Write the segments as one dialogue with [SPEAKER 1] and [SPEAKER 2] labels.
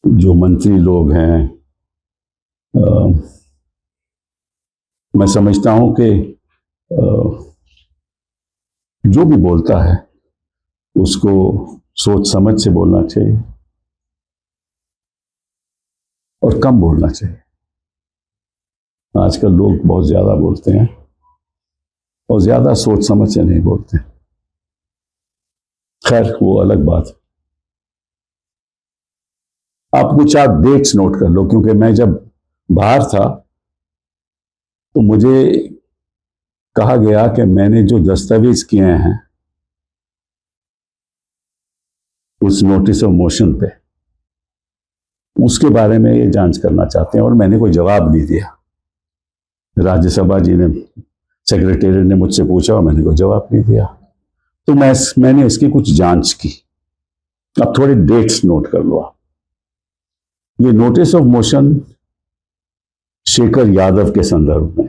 [SPEAKER 1] जो मंत्री लोग हैं, मैं समझता हूं कि जो भी बोलता है उसको सोच समझ से बोलना चाहिए और कम बोलना चाहिए। आजकल लोग बहुत ज्यादा बोलते हैं और ज्यादा सोच समझ से नहीं बोलते। खैर, वो अलग बात है। आप कुछ डेट्स नोट कर लो, क्योंकि मैं जब बाहर था तो मुझे कहा गया कि मैंने जो दस्तावेज किए हैं उस नोटिस ऑफ मोशन पे, उसके बारे में ये जांच करना चाहते हैं, और मैंने कोई जवाब नहीं दिया। राज्यसभा जी ने, सेक्रेटेरिएट ने मुझसे पूछा और मैंने कोई जवाब नहीं दिया। तो मैंने इसकी कुछ जांच की। अब थोड़े डेट्स नोट कर लो आप। ये notice of motion Shekhar Yadav के संदर्भ में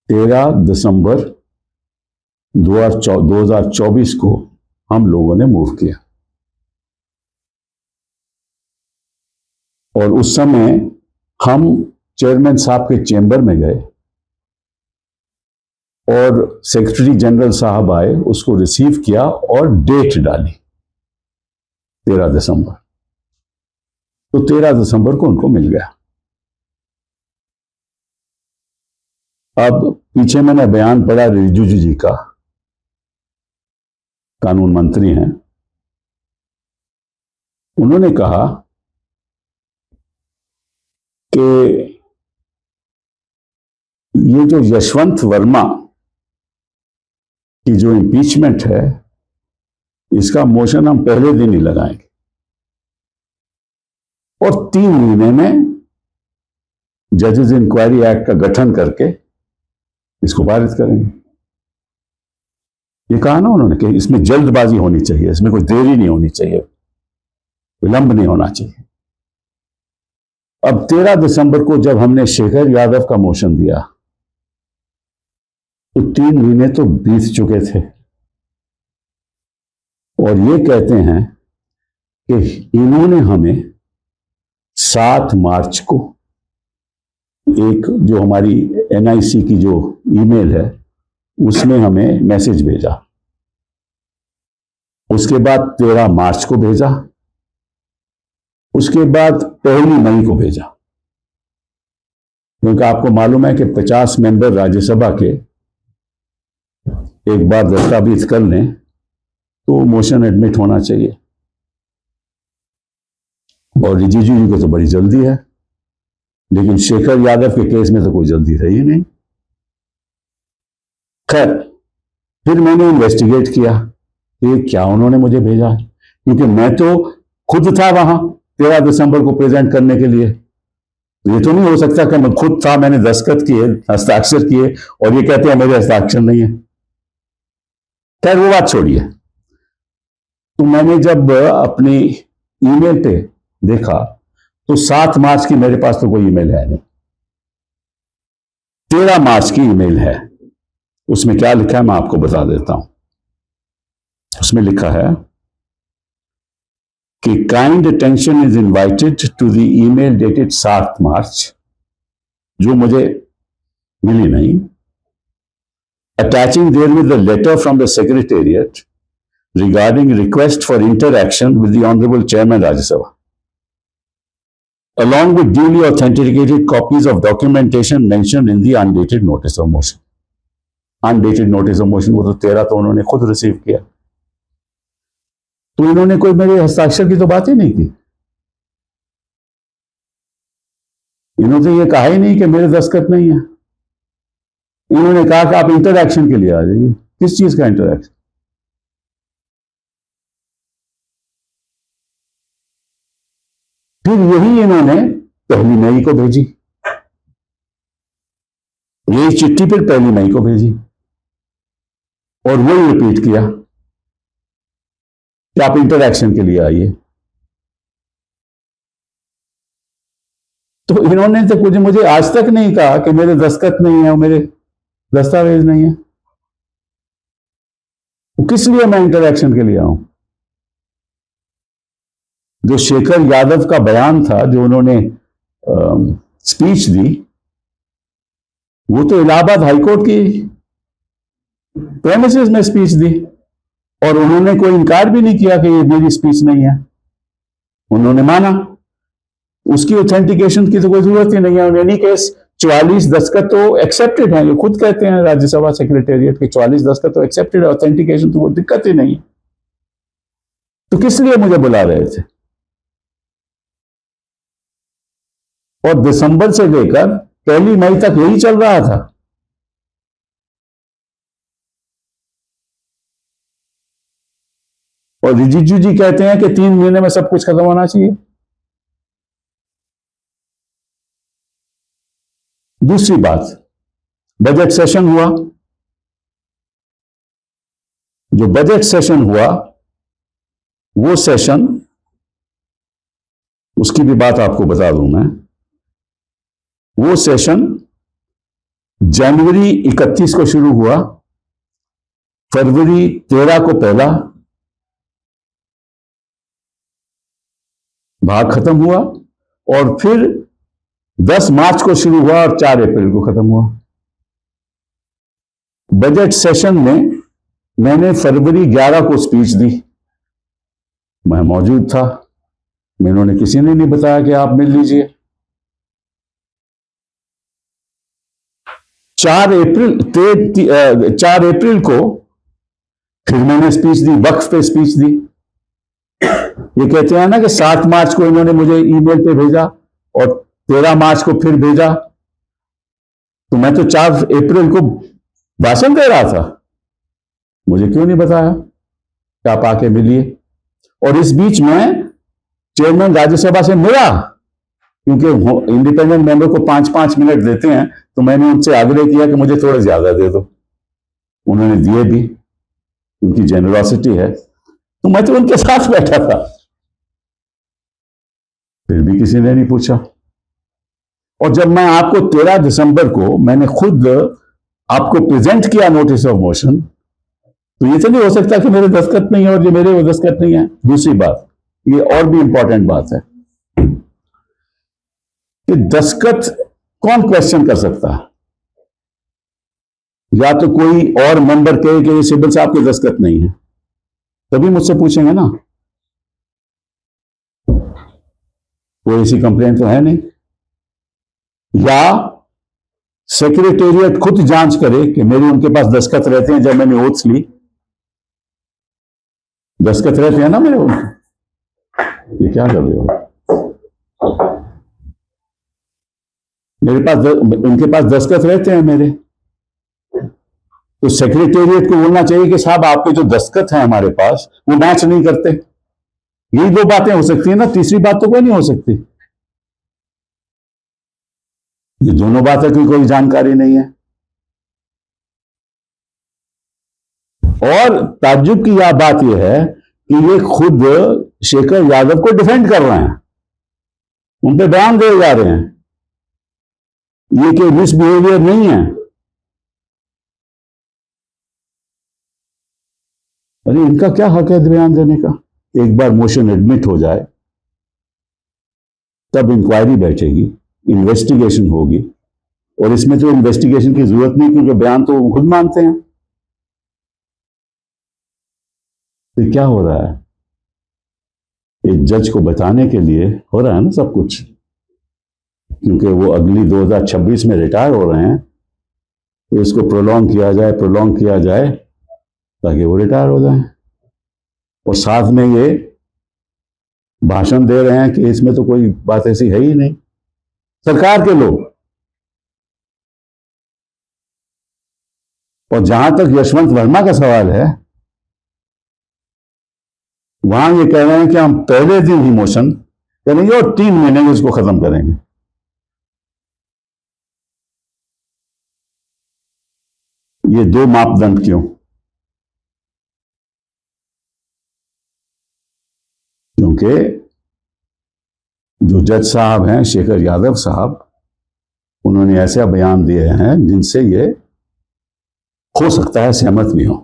[SPEAKER 1] 13 दिसंबर 2024 को हम लोगों ने मूव किया, और उस समय हम चेयरमैन साहब के चेंबर में गए और सेक्रेटरी जनरल साहब आए, उसको रिसीव किया और डेट डाली 13 दिसंबर। तो 13 दिसंबर को उनको मिल गया। अब पीछे मैंने बयान पढ़ा रिजिजू जी का, कानून मंत्री हैं, उन्होंने कहा कि ये जो यशवंत वर्मा की जो इम्पीचमेंट है, इसका मोशन हम पहले दिन ही लगाएंगे और 3 महीने में जजेस इंक्वायरी एक्ट का गठन करके इसको पारित करेंगे। ये कहा ना उन्होंने कि इसमें जल्दबाजी होनी चाहिए, इसमें कोई देरी नहीं होनी चाहिए, विलंब नहीं होना चाहिए। अब 13 दिसंबर को जब हमने शेखर यादव का मोशन दिया तो 3 महीने तो बीत चुके थे, और ये कहते हैं कि इन्होंने हमें 7 मार्च को एक जो हमारी एनआईसी की जो ईमेल है उसमें हमें मैसेज भेजा, उसके बाद 13 मार्च को भेजा, उसके बाद 1 मई को भेजा। क्योंकि आपको मालूम है कि 50 मेंबर राज्यसभा के एक बार दस्तावेज कर लें तो मोशन एडमिट होना चाहिए, और रिजिजू जी को तो बड़ी जल्दी है, लेकिन शेखर यादव के केस में तो कोई जल्दी रही नहीं। खैर, फिर मैंने इन्वेस्टिगेट किया कि क्या उन्होंने मुझे भेजा है, क्योंकि मैं तो खुद था वहां 13 दिसंबर को प्रेजेंट करने के लिए। तो ये तो नहीं हो सकता कि मैं खुद था, मैंने दस्तखत किए, हस्ताक्षर किए, और ये कहते हैं मेरे हस्ताक्षर नहीं है। खैर, वो बात छोड़िए। तो मैंने जब अपनी ईमेल पे देखा तो 7 मार्च की मेरे पास तो कोई ईमेल है नहीं, 13 मार्च की ईमेल है। उसमें क्या लिखा है मैं आपको बता देता हूं। उसमें लिखा है कि kind attention is invited to the email dated 7 March, जो मुझे मिली नहीं, attaching therewith the letter from the secretariat regarding request for interaction with the Honorable Chairman Rajya Sabha, along with duly authenticated copies of documentation mentioned in the undated notice of motion. Undated notice of motion वो तो 13 तो उन्होंने खुद receive किया, तो इन्होंने कोई मेरे हस्ताक्षर की तो बात ही नहीं की। इन्होंने ये कहा ही नहीं कि मेरे दस्तखत नहीं है। इन्होंने कहा कि आप इंटरैक्शन के लिए आ जाइए। किस चीज का इंटरैक्शन? फिर यही इन्होंने 1 मई को भेजी, यही चिट्ठी फिर 1 मई को भेजी, और वही रिपीट किया कि आप इंटरैक्शन के लिए आइए। तो इन्होंने तो कुछ मुझे आज तक नहीं कहा कि मेरे दस्तखत नहीं है और मेरे दस्तावेज नहीं है। किस लिए मैं इंटरैक्शन के लिए आऊं? जो शेखर यादव का बयान था, जो उन्होंने स्पीच दी, वो तो इलाहाबाद हाईकोर्ट की प्रेमिसेस में स्पीच दी, और उन्होंने कोई इनकार भी नहीं किया कि ये मेरी स्पीच नहीं है। उन्होंने माना। उसकी ऑथेंटिकेशन की तो कोई जरूरत ही नहीं है। एनी केस 44 दस्तखत तो एक्सेप्टेड है, ये खुद कहते हैं राज्यसभा सेक्रेटेरिएट के 44 दस्तखत तो एक्सेप्टेड है, ऑथेंटिकेशन तो कोई दिक्कत ही नहीं है। तो किस लिए मुझे बुला रहे थे? और दिसंबर से लेकर 1 मई तक यही चल रहा था। और रिजिजू जी कहते हैं कि 3 महीने में सब कुछ खत्म होना चाहिए। दूसरी बात, बजट सेशन हुआ। जो बजट सेशन हुआ, वो सेशन, उसकी भी बात आपको बता दूं मैं। वो सेशन जनवरी 31 को शुरू हुआ, फरवरी 13 को पहला भाग खत्म हुआ, और फिर 10 मार्च को शुरू हुआ और 4 अप्रैल को खत्म हुआ। बजट सेशन में मैंने फरवरी 11 को स्पीच दी, मैं मौजूद था। मैंने किसी ने नहीं बताया कि आप मिल लीजिए। 4 अप्रैल को फिर मैंने स्पीच दी, वक्फ पे स्पीच दी। ये कहते हैं ना कि 7 मार्च को इन्होंने मुझे ईमेल पे भेजा और 13 मार्च को फिर भेजा, तो मैं तो 4 अप्रैल को भाषण दे रहा था। मुझे क्यों नहीं बताया कि आप आके मिलिए? और इस बीच में चेयरमैन राज्यसभा से मिला, क्योंकि इंडिपेंडेंट मेंबर को 5-5 मिनट देते हैं, तो मैंने उनसे आग्रह किया कि मुझे थोड़ा ज्यादा दे दो। उन्होंने दिए भी, उनकी जेनरॉसिटी है। तो मैं तो उनके साथ बैठा था, फिर भी किसी ने नहीं पूछा। और जब मैं आपको 13 दिसंबर को मैंने खुद आपको प्रेजेंट किया नोटिस ऑफ मोशन, तो ये तो नहीं हो सकता कि मेरे दस्तखत नहीं है और ये मेरे वो दस्तखत नहीं है। दूसरी बात, ये और भी इंपॉर्टेंट बात है कि दस्तखत कौन क्वेश्चन कर सकता है? या तो कोई और मेंबर कहे कि ये सिब्बल साहब के दस्तखत नहीं है, तभी मुझसे पूछेंगे ना। कोई ऐसी कंप्लेंट तो है नहीं। या सेक्रेटेरिएट खुद जांच करे कि मेरे उनके पास दस्तखत रहते हैं, जब मैंने ओथ्स ली दस्तखत रहते हैं ना मेरे उनके। ये क्या कर रहे हो? मेरे पास उनके पास दस्तखत रहते हैं मेरे, तो सेक्रेटेरिएट को बोलना चाहिए कि साहब आपके जो दस्तखत हैं हमारे पास वो मैच नहीं करते। यही 2 बातें हो सकती है ना, तीसरी बात तो कोई नहीं हो सकती। ये दोनों बातें की कोई जानकारी नहीं है। और ताज्जुब की यह बात यह है कि ये खुद शेखर यादव को डिफेंड कर रहे हैं, उन पे बयान दिए जा रहे हैं, ये कि मिसबिहेवियर नहीं है। अरे इनका क्या हक है बयान देने का? एक बार मोशन एडमिट हो जाए तब इंक्वायरी बैठेगी, इन्वेस्टिगेशन होगी, और इसमें तो इन्वेस्टिगेशन की जरूरत नहीं, क्योंकि बयान तो वो खुद मानते हैं। तो क्या हो रहा है? एक जज को बताने के लिए हो रहा है ना सब कुछ, क्योंकि वो अगली 2026 में रिटायर हो रहे हैं, तो इसको प्रोलॉन्ग किया जाए ताकि वो रिटायर हो जाएं। और साथ में ये भाषण दे रहे हैं कि इसमें तो कोई बात ऐसी है ही नहीं, सरकार के लोग। और जहां तक यशवंत वर्मा का सवाल है, वहां ये कह रहे हैं कि हम पहले दिन ही मोशन करेंगे और 3 महीने में इसको खत्म करेंगे। ये 2 मापदंड क्यों? क्योंकि जो जज साहब हैं शेखर यादव साहब, उन्होंने ऐसे बयान दिए हैं जिनसे ये हो सकता है सहमत भी हो।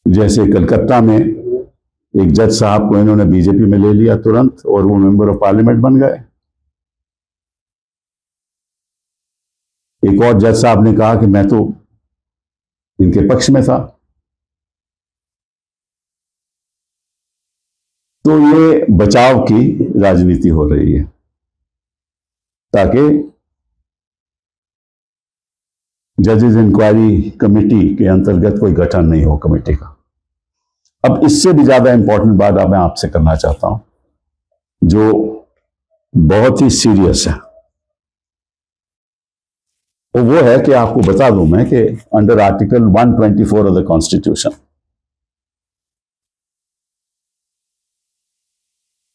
[SPEAKER 1] जैसे कलकत्ता में एक जज साहब को इन्होंने बीजेपी में ले लिया तुरंत और वो मेंबर ऑफ पार्लियामेंट बन गए। एक और जज साहब ने कहा कि मैं तो इनके पक्ष में था। तो ये बचाव की राजनीति हो रही है ताकि जजेस इंक्वायरी कमेटी के अंतर्गत कोई गठन नहीं हो कमेटी का। अब इससे भी ज्यादा इंपॉर्टेंट बात अब मैं आपसे करना चाहता हूं जो बहुत ही सीरियस है। तो वो है कि आपको बता दूं मैं कि under article 124 of the constitution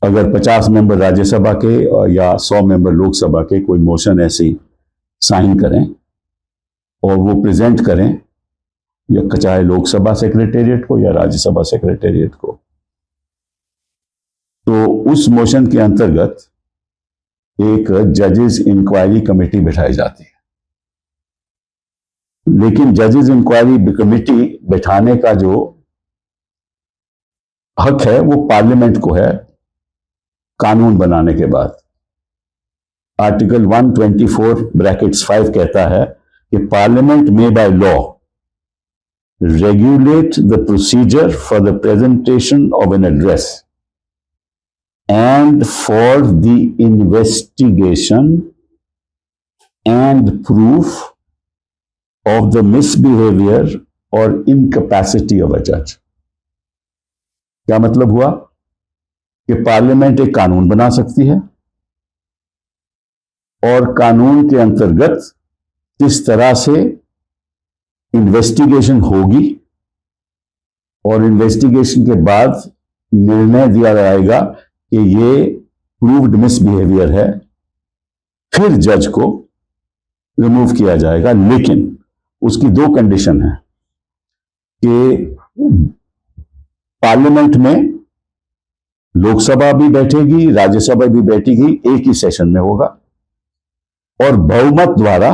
[SPEAKER 1] अगर 50 मेंबर राज्यसभा के या 100 मेंबर लोकसभा के कोई मोशन ऐसी साइन करें और वो प्रेजेंट करें या चाहे लोकसभा सेक्रेटेरिएट को या राज्यसभा सेक्रेटेरिएट को, तो उस मोशन के अंतर्गत एक जजेस इंक्वायरी कमेटी बिठाई जाती है। लेकिन जजेस इंक्वायरी कमेटी बिठाने का जो हक है वो पार्लियामेंट को है कानून बनाने के बाद। आर्टिकल 124(5) कहता है कि पार्लियामेंट में by law regulate the procedure for the presentation of an address and for the investigation and proof of the misbehavior or incapacity of a judge। क्या मतलब हुआ कि पार्लियामेंट एक कानून बना सकती है और कानून के अंतर्गत किस तरह से इन्वेस्टिगेशन होगी और इन्वेस्टिगेशन के बाद निर्णय दिया जाएगा कि ये प्रूव्ड मिसबिहेवियर है, फिर जज को रिमूव किया जाएगा। लेकिन उसकी दो कंडीशन है कि पार्लियामेंट में लोकसभा भी बैठेगी, राज्यसभा भी बैठेगी, एक ही सेशन में होगा और बहुमत द्वारा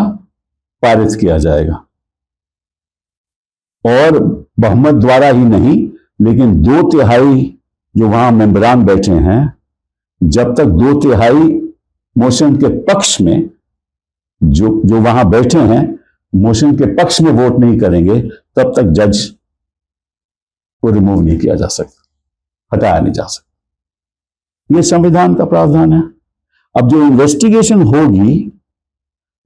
[SPEAKER 1] पारित किया जाएगा। और बहुमत द्वारा ही नहीं, लेकिन 2/3 जो वहां मेंबरान बैठे हैं, जब तक 2/3 मोशन के पक्ष में जो वहां बैठे हैं मोशन के पक्ष में वोट नहीं करेंगे, तब तक जज को रिमूव नहीं किया जा सकता, हटाया नहीं जा सकता। यह संविधान का प्रावधान है। अब जो इन्वेस्टिगेशन होगी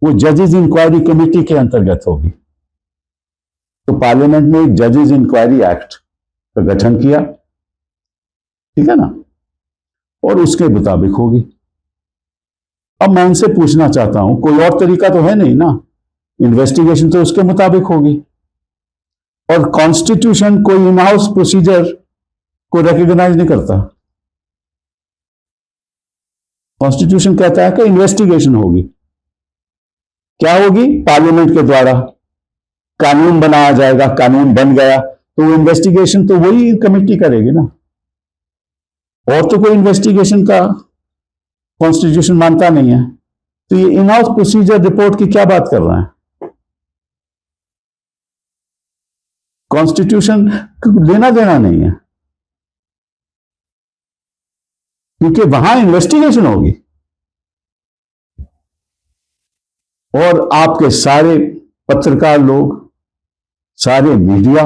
[SPEAKER 1] वो जजेस इंक्वायरी कमेटी के अंतर्गत होगी। तो पार्लियामेंट ने एक जजेस इंक्वायरी एक्ट का गठन किया, ठीक है ना, और उसके मुताबिक होगी। अब मैं इनसे पूछना चाहता हूं, कोई और तरीका तो है नहीं ना, इन्वेस्टिगेशन तो उसके मुताबिक होगी। और कॉन्स्टिट्यूशन कोई इन हाउस प्रोसीजर को रिकॉग्नाइज नहीं करता। कॉन्स्टिट्यूशन कहता है कि इन्वेस्टिगेशन होगी। क्या होगी? पार्लियामेंट के द्वारा कानून बनाया जाएगा, कानून बन गया तो वो इन्वेस्टिगेशन तो वही कमेटी करेगी ना, और तो कोई इन्वेस्टिगेशन का कॉन्स्टिट्यूशन मानता नहीं है। तो ये इन हाउस प्रोसीजर रिपोर्ट की क्या बात कर रहा है? कॉन्स्टिट्यूशन लेना देना नहीं है, क्योंकि वहां इन्वेस्टिगेशन होगी और आपके सारे पत्रकार लोग, सारे मीडिया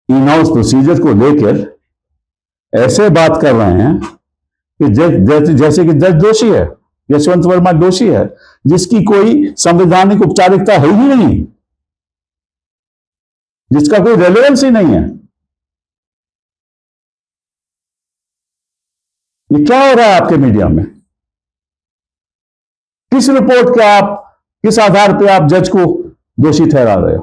[SPEAKER 1] इन हाउस प्रोसीजर को लेकर ऐसे बात कर रहे हैं कि जैसे कि जज दोषी है, यशवंत वर्मा दोषी है, जिसकी कोई संवैधानिक औपचारिकता है ही नहीं, जिसका कोई रेलेवेंस ही नहीं है। ये क्या हो रहा है आपके मीडिया में? किस रिपोर्ट के आप, किस आधार पे आप जज को दोषी ठहरा रहे हो?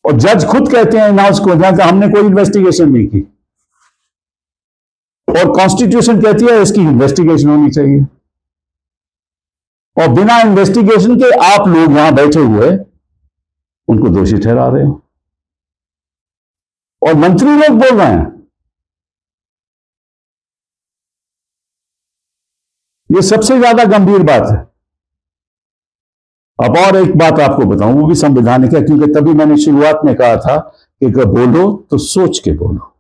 [SPEAKER 1] और जज खुद कहते हैं इन हाउस को कि हमने कोई इन्वेस्टिगेशन नहीं की, और कॉन्स्टिट्यूशन कहती है इसकी इन्वेस्टिगेशन होनी चाहिए। और बिना इन्वेस्टिगेशन के आप लोग यहां बैठे हुए उनको दोषी ठहरा रहे हो, और मंत्री लोग बोल रहे हैं। यह सबसे ज्यादा गंभीर बात है। अब और एक बात आपको बताऊं, वो भी संवैधानिक है, क्योंकि तभी मैंने शुरुआत में कहा था कि अगर बोलो तो सोच के बोलो,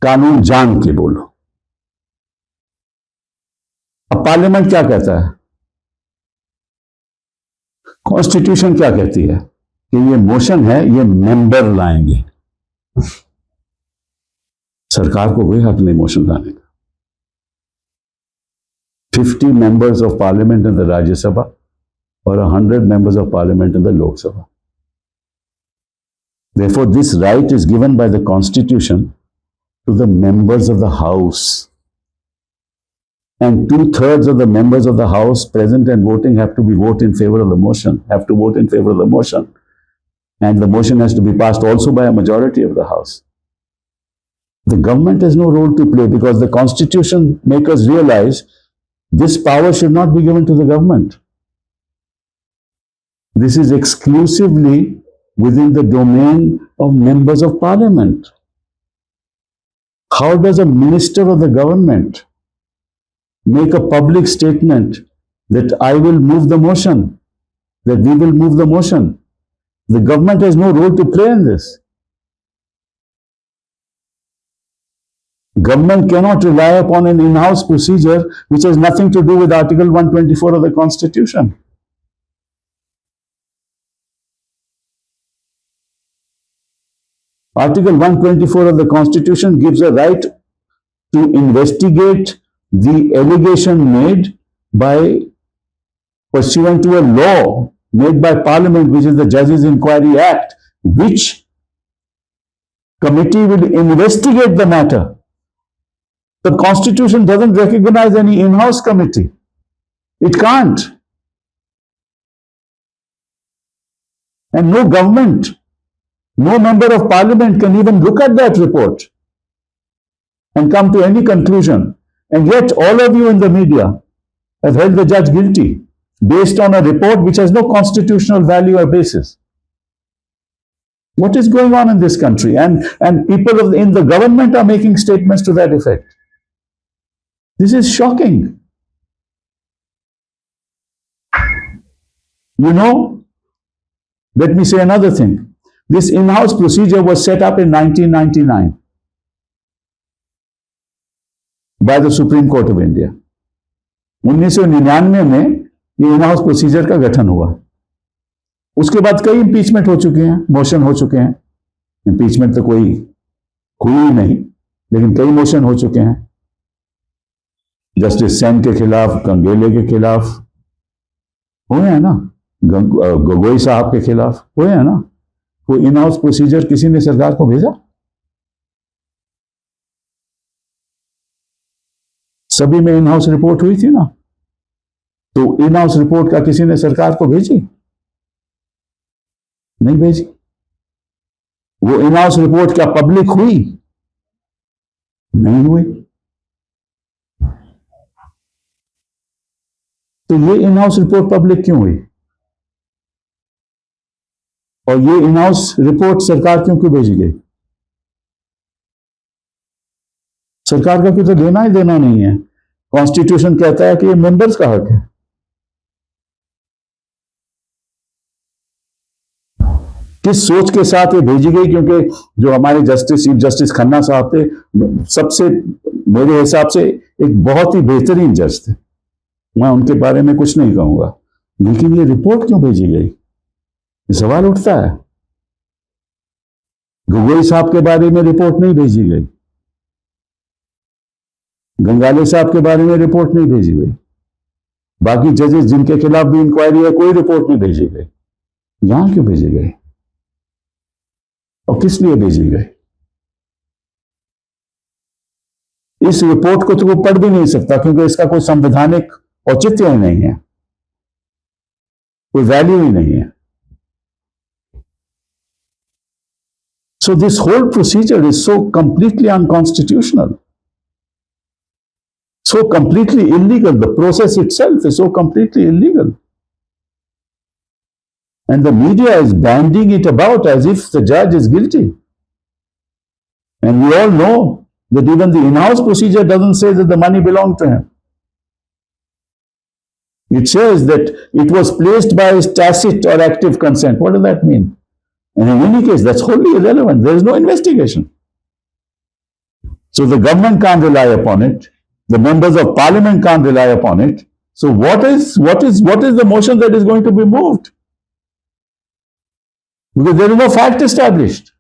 [SPEAKER 1] कानून जान के बोलो। अब पार्लियामेंट क्या कहता है, कॉन्स्टिट्यूशन क्या कहती है कि ये मोशन है, ये मेंबर लाएंगे, सरकार को कोई हक नहीं मोशन लाने का। 50 members of parliament in the Rajya Sabha or 100 members of parliament in the Lok Sabha. Therefore, this right is given by the constitution to the members of the house. And 2/3 of the members of the house present and voting have to vote in favor of the motion, And the motion has to be passed also by a majority of the house. The government has no role to play because the constitution makers realize this power should not be given to the government. This is exclusively within the domain of members of parliament. How does a minister of the government make a public statement that I will move the motion, that we will move the motion? The government has no role to play in this. Government cannot rely upon an in-house procedure which has nothing to do with Article 124 of the Constitution. Article 124 of the Constitution gives a right to investigate the allegation made by pursuant to a law made by Parliament, which is the Judges Inquiry Act, which committee will investigate the matter. The Constitution doesn't recognize any in-house committee. It can't. And no government, no member of parliament can even look at that report and come to any conclusion. And yet all of you in the media have held the judge guilty based on a report which has no constitutional value or basis. What is going on in this country? And people in the government are making statements to that effect. This is shocking. You know, let me say another thing. This in-house procedure was set up in 1999 by the Supreme Court of India. 1999 में ये in-house procedure का गठन हुआ। उसके बाद कई impeachment हो चुके हैं, मोशन हो चुके हैं। इंपीचमेंट तो कोई हुई नहीं, लेकिन कई मोशन हो चुके हैं। जस्टिस सेन के खिलाफ, कंगेले के खिलाफ हुए हैं ना, गोगोई साहब के खिलाफ हुए हैं ना। कोई इन हाउस प्रोसीजर किसी ने सरकार को भेजा? सभी में इन हाउस रिपोर्ट हुई थी ना। तो इन हाउस रिपोर्ट का किसी ने सरकार को भेजी? नहीं भेजी। वो इन हाउस रिपोर्ट क्या पब्लिक हुई? नहीं हुई। तो ये इन हाउस रिपोर्ट पब्लिक क्यों हुई? और ये इन हाउस रिपोर्ट सरकार क्यों भेजी गई? सरकार का कुछ तो देना ही देना नहीं है। कॉन्स्टिट्यूशन कहता है कि ये मेंबर्स का हक है। किस सोच के साथ ये भेजी गई? क्योंकि जो हमारे चीफ जस्टिस खन्ना साहब थे, सबसे मेरे हिसाब से एक बहुत ही बेहतरीन जज थे। मैं उनके बारे में कुछ नहीं कहूंगा, लेकिन ये रिपोर्ट क्यों भेजी गई? सवाल उठता है। गोगोई साहब के बारे में रिपोर्ट नहीं भेजी गई, गंगाले साहब के बारे में रिपोर्ट नहीं भेजी गई, बाकी जजेस जिनके खिलाफ भी इंक्वायरी है, कोई रिपोर्ट नहीं भेजी गई। यहां क्यों भेजी गई और किस लिए भेजी गई? इस रिपोर्ट को तो वो पढ़ भी नहीं सकता, क्योंकि इसका कोई संवैधानिक औचित्य ही नहीं है, कोई वैल्यू ही नहीं है। So this whole procedure is so completely unconstitutional, so completely illegal. The process itself is so completely illegal. And the media is bandying it about as if the judge is guilty. And we all know that even the in-house procedure doesn't say that the money belonged to him. It says that it was placed by his tacit or active consent. What does that mean? And in any case, that's wholly irrelevant. There is no investigation. So the government can't rely upon it. The members of parliament can't rely upon it. So what is the motion that is going to be moved? Because there is no fact established.